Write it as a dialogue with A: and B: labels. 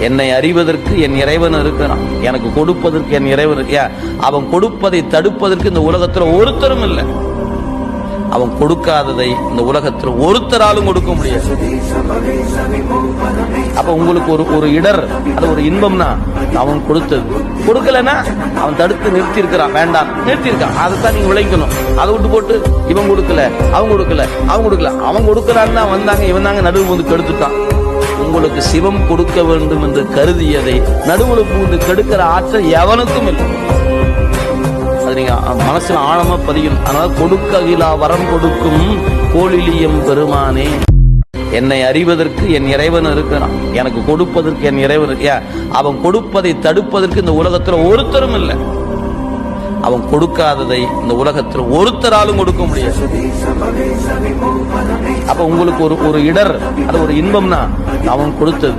A: என்னை அறிவதற்கு என் இறைவன் இருக்கிறான், எனக்கு கொடுப்பதற்கு என் இறைவன் இருக்கியா. அவன் கொடுப்பதை தடுப்பதற்கு இந்த உலகத்துல ஒருத்தரும் இல்லை. அவன் கொடுக்காததை இந்த உலகத்தில் ஒருத்தராலும் கொடுக்க முடியாது. அப்ப உங்களுக்கு ஒரு இடர், அது ஒரு இன்பம்னா அவன் கொடுத்தது. கொடுக்கலன்னா அவன் தடுத்து நிறுத்தி இருக்கிறான், வேண்டாம் நிறுத்தி இருக்கான். அதைத்தான் நீங்க விளைக்கணும். அதை விட்டு போட்டு இவன் கொடுக்கல, அவன் கொடுக்கல, அவன் கொடுக்கல, அவன் கொடுக்கறான்னு தான் வந்தாங்க, இவன் தாங்க நடுவு வந்து கெடுத்துட்டான். உங்களுக்கு சிவம் கொடுக்க வேண்டும் என்று கருதியதை நடுவில் பூந்து கெடுக்கிற ஆற்றல் எவனுக்கும் இல்லை. அது நீங்க மனசுல ஆழமா பதியும். அதனால கொடுக்ககிலா வரம் கொடுக்கும் கோளிலியம் பெருமானே, என்னை அறிவதற்கு என் இறைவன் இருக்கிறான், எனக்கு கொடுப்பதற்கு என் இறைவன் இருக்கியா. அவன் கொடுப்பதை தடுப்பதற்கு இந்த உலகத்துல ஒருத்தரும் இல்லை. அவன் கொடுக்காததை இந்த உலகத்தில் ஒருத்தராலும் கொடுக்க முடியாது. அப்ப உங்களுக்கு ஒரு இடர், அது ஒரு இன்பம்னா அவன் கொடுத்தது.